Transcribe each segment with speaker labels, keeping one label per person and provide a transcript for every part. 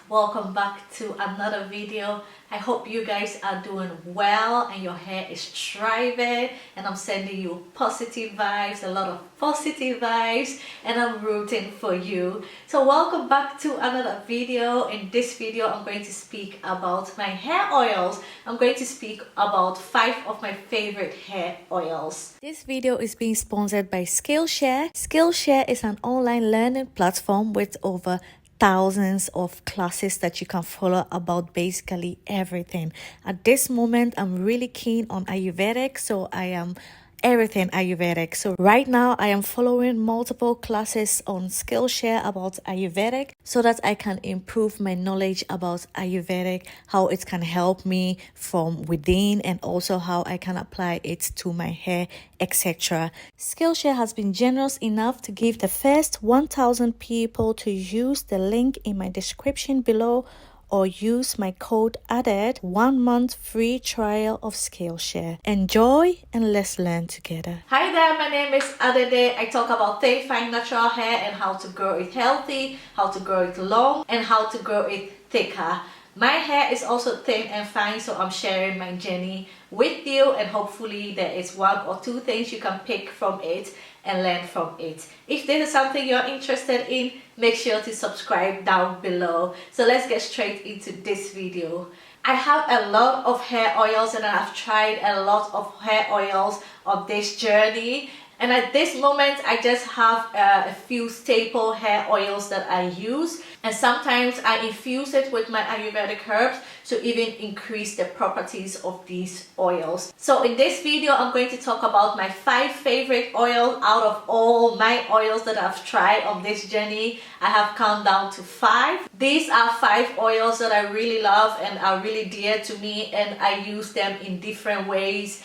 Speaker 1: welcome back to another video. I hope you guys are doing well and your hair is thriving, and I'm sending you positive vibes, a lot of positive vibes, and I'm rooting for you. So welcome back to another video. In this video I'm going to speak about my hair oils. I'm going to speak about 5 of my favorite hair oils. This video is being sponsored by Skillshare. Skillshare is an online learning platform with over thousands of classes that you can follow about basically everything. At this moment, I'm really keen on Ayurvedic, so I am everything Ayurvedic. So right now I am following multiple classes on Skillshare about Ayurvedic so that I can improve my knowledge about Ayurvedic, how it can help me from within, and also how I can apply it to my hair, etc. Skillshare has been generous enough to give the first 1,000 people to use the link in my description below, or use my code Adede, 1 month free trial of Skillshare. Enjoy and let's learn together. Hi there, my name is Adede. I talk about thin, fine, natural hair and how to grow it healthy, how to grow it long, and how to grow it thicker. My hair is also thin and fine, so I'm sharing my journey with you, and hopefully there is 1 or 2 things you can pick from it and learn from it. If this is something you're interested in, make sure to subscribe down below. So let's get straight into this video. I have a lot of hair oils and I've tried a lot of hair oils on this journey. And at this moment, I just have a few staple hair oils that I use. And sometimes I infuse it with my Ayurvedic herbs to even increase the properties of these oils. So in this video, I'm going to talk about my 5 favorite oils out of all my oils that I've tried on this journey. I have counted down to 5. These are 5 oils that I really love and are really dear to me, and I use them in different ways.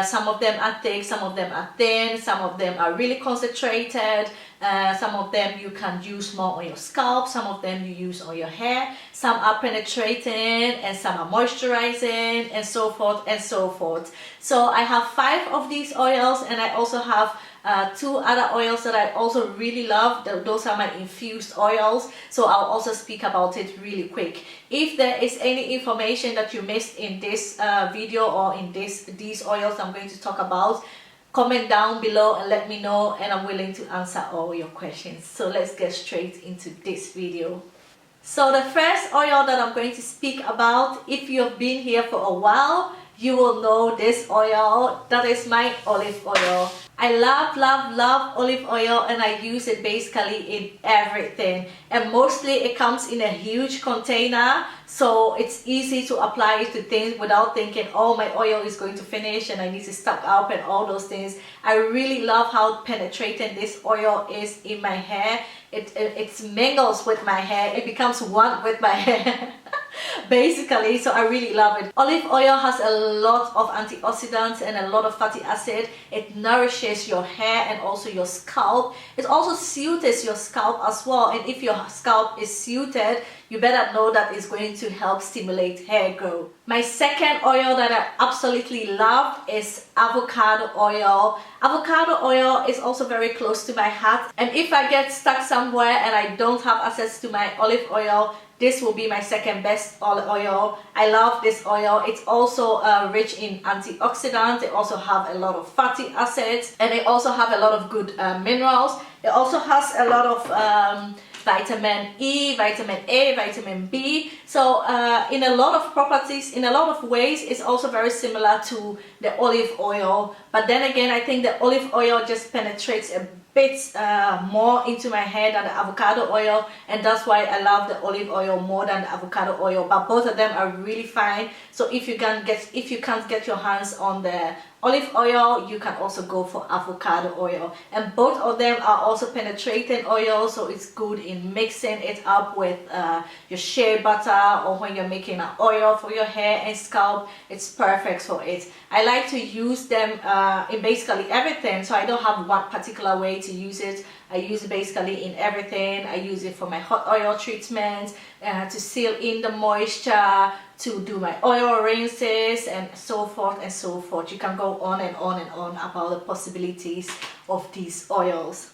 Speaker 1: Some of them are thick, some of them are thin, some of them are really concentrated, some of them you can use more on your scalp, some of them you use on your hair, some are penetrating and some are moisturizing, and so forth and so forth. So I have 5 of these oils, and I also have 2 other oils that I also really love. Those are my infused oils, so I'll also speak about it really quick. If there is any information that you missed in this video or in these oils I'm going to talk about, comment down below and let me know, and I'm willing to answer all your questions. So let's get straight into this video. So the first oil that I'm going to speak about, if you've been here for a while, you will know this oil. That is my olive oil. I love olive oil, and I use it basically in everything, and mostly it comes in a huge container, so it's easy to apply it to things without thinking, oh, my oil is going to finish and I need to stock up and all those things. I really love how penetrating this oil is in my hair. It mingles with my hair, it becomes one with my hair basically, so I really love it. Olive oil has a lot of antioxidants and a lot of fatty acid. It nourishes your hair and also your scalp. It also suits your scalp as well, and if your scalp is suited, you better know that it's going to help stimulate hair growth. My second oil that I absolutely love is avocado oil. Avocado oil is also very close to my heart, and if I get stuck somewhere and I don't have access to my olive oil, this will be my second best olive oil. I love this oil. It's also rich in antioxidants. It also have a lot of fatty acids, and it also have a lot of good minerals. It also has a lot of vitamin E, vitamin A, vitamin B. So in a lot of properties, in a lot of ways, it's also very similar to the olive oil. But then again, I think the olive oil just penetrates a bit more into my hair than the avocado oil, and that's why I love the olive oil more than the avocado oil. But both of them are really fine. So if you can't get your hands on the olive oil, you can also go for avocado oil, and both of them are also penetrating oil, so it's good in mixing it up with your shea butter, or when you're making an oil for your hair and scalp, it's perfect for it. I like to use them in basically everything, so I don't have one particular way to use it. I use it basically in everything. I use it for my hot oil treatment, to seal in the moisture, to do my oil rinses, and so forth and so forth. You can go on and on and on about the possibilities of these oils.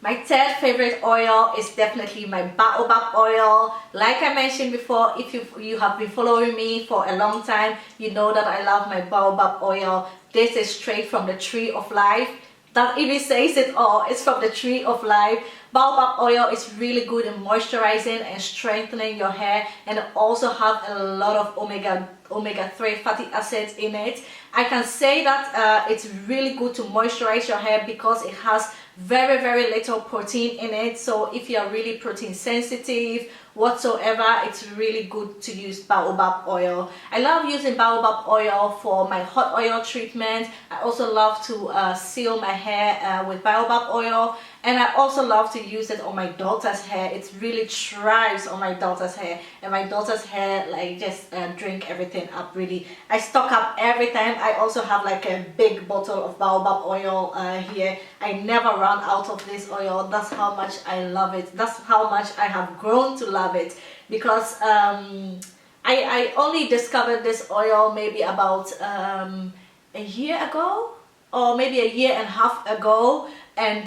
Speaker 1: My third favorite oil is definitely my Baobab oil. Like I mentioned before, if you have been following me for a long time, you know that I love my Baobab oil. This is straight from the tree of life. That even says it all. It's from the tree of life. Baobab oil is really good in moisturizing and strengthening your hair, and it also have a lot of omega-3 fatty acids in it. I can say that it's really good to moisturize your hair because it has very little protein in it. So if you are really protein sensitive whatsoever, it's really good to use Baobab oil. I love using Baobab oil for my hot oil treatment. I also love to seal my hair with Baobab oil, and I also love to use it on my daughter's hair. It really thrives on my daughter's hair, and my daughter's hair like just drink everything up really. I stock up every time. I also have like a big bottle of Baobab oil here. I never run out of this oil. That's how much I love it. That's how much I have grown to love it, because I only discovered this oil maybe about a year ago, or maybe a year and a half ago. And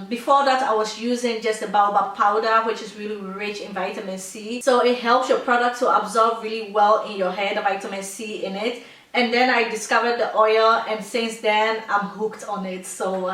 Speaker 1: before that I was using just the Baobab powder, which is really rich in vitamin C, so it helps your product to absorb really well in your hair, the vitamin C in it. And then I discovered the oil, and since then I'm hooked on it. So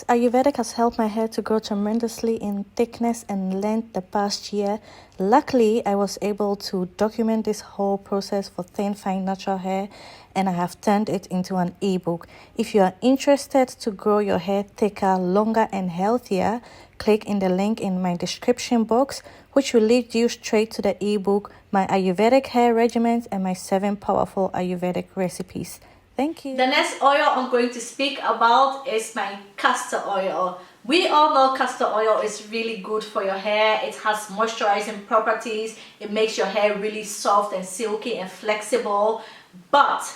Speaker 2: Ayurvedic has helped my hair to grow tremendously in thickness and length the past year. Luckily, I was able to document this whole process for thin, fine, natural hair, and I have turned it into an ebook. If you are interested to grow your hair thicker, longer, and healthier, click in the link in my description box, which will lead you straight to the ebook, my Ayurvedic hair regimens, and my 7 powerful Ayurvedic recipes. Thank you.
Speaker 1: The next oil I'm going to speak about is my castor oil. We all know castor oil is really good for your hair. It has moisturizing properties. It makes your hair really soft and silky and flexible. But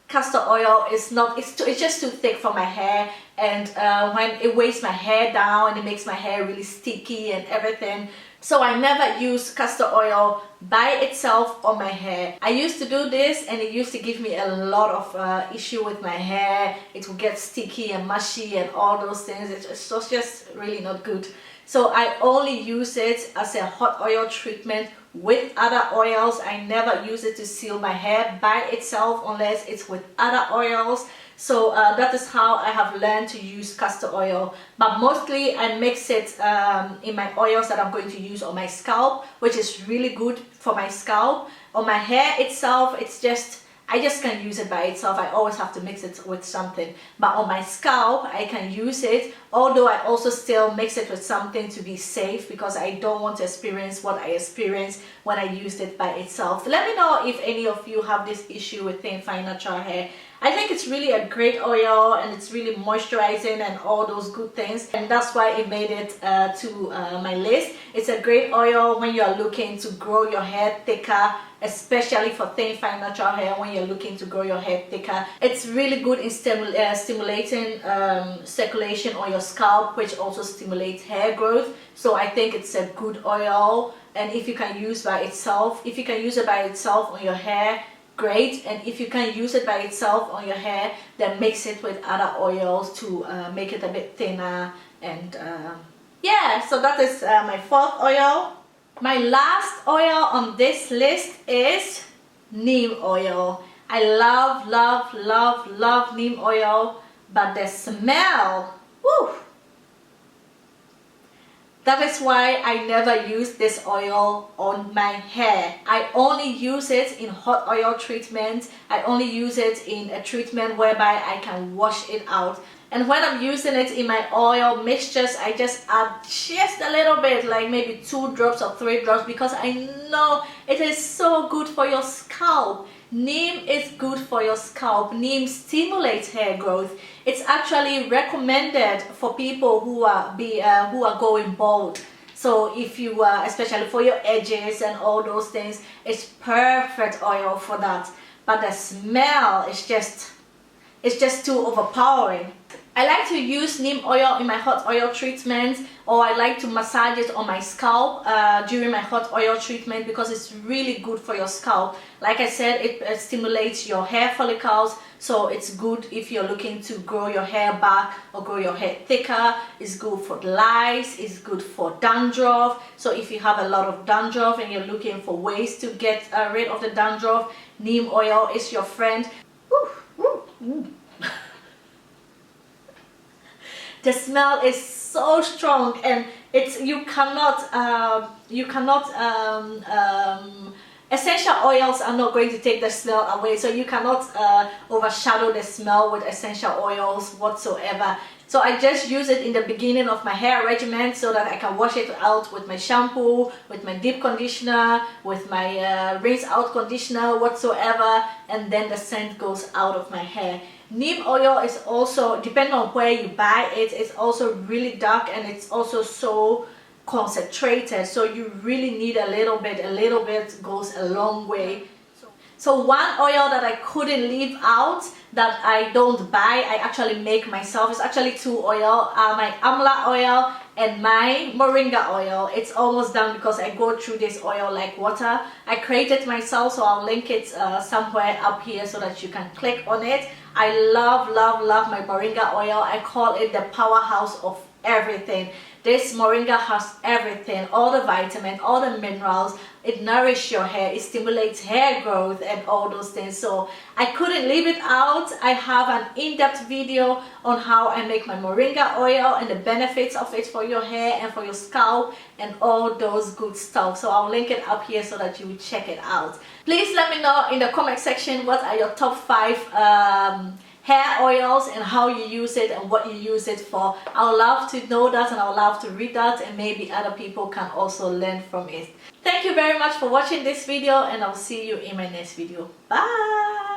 Speaker 1: castor oil is not, it's just too thick for my hair, and when it weighs my hair down, and it makes my hair really sticky and everything. So I never use castor oil by itself on my hair. I used to do this, and it used to give me a lot of issue with my hair. It would get sticky and mushy and all those things. It was just really not good. So I only use it as a hot oil treatment with other oils. I never use it to seal my hair by itself unless it's with other oils. So that is how I have learned to use castor oil. But mostly I mix it in my oils that I'm going to use on my scalp, which is really good for my scalp. On my hair itself, it's just, I just can't use it by itself. I always have to mix it with something. But on my scalp, I can use it, although I also still mix it with something to be safe, because I don't want to experience what I experienced when I used it by itself. Let me know if any of you have this issue with thin, fine, natural hair. I think it's really a great oil, and it's really moisturizing and all those good things, and that's why it made it to my list. It's a great oil when you are looking to grow your hair thicker, especially for thin, fine, natural hair. When you're looking to grow your hair thicker, it's really good in stimulating circulation on your scalp, which also stimulates hair growth. So I think it's a good oil, and if you can use by itself, if you can use it by itself on your hair, great. And if you can use it by itself on your hair, then mix it with other oils to make it a bit thinner. And yeah, so that is my 4th oil. My last oil on this list is neem oil. I love neem oil, but the smell, woo! That is why I never use this oil on my hair. I only use it in hot oil treatment. I only use it in a treatment whereby I can wash it out. And when I'm using it in my oil mixtures, I just add just a little bit, like maybe 2 drops or 3 drops, because I know it is so good for your scalp. Neem is good for your scalp. Neem stimulates hair growth. It's actually recommended for people who are going bald. So if you especially for your edges and all those things, it's perfect oil for that. But the smell is just too overpowering. I like to use neem oil in my hot oil treatment, or I like to massage it on my scalp during my hot oil treatment because it's really good for your scalp. Like I said, it stimulates your hair follicles, so it's good if you're looking to grow your hair back or grow your hair thicker. It's good for lice, it's good for dandruff. So if you have a lot of dandruff and you're looking for ways to get rid of the dandruff, neem oil is your friend. Woo, woo, woo. The smell is so strong, and it's essential oils are not going to take the smell away, so you cannot overshadow the smell with essential oils whatsoever. So I just use it in the beginning of my hair regimen so that I can wash it out with my shampoo, with my deep conditioner, with my rinse out conditioner whatsoever, and then the scent goes out of my hair. Neem oil is also, depending on where you buy it, it's also really dark, and it's also so concentrated, so you really need a little bit goes a long way. So one oil that I couldn't leave out that I don't buy, I actually make myself, it's actually two oil, my Amla oil and my Moringa oil. It's almost done because I go through this oil like water. I created myself, so I'll link it somewhere up here so that you can click on it. I love my Moringa oil. I call it the powerhouse of everything. This Moringa has everything, all the vitamins, all the minerals. It nourishes your hair, it stimulates hair growth and all those things. So I couldn't leave it out. I have an in-depth video on how I make my Moringa oil and the benefits of it for your hair and for your scalp and all those good stuff. So I'll link it up here so that you will check it out. Please let me know in the comment section what are your top 5 hair oils and how you use it and what you use it for. I would love to know that, and I would love to read that, and maybe other people can also learn from it. Thank you very much for watching this video, and I'll see you in my next video. Bye!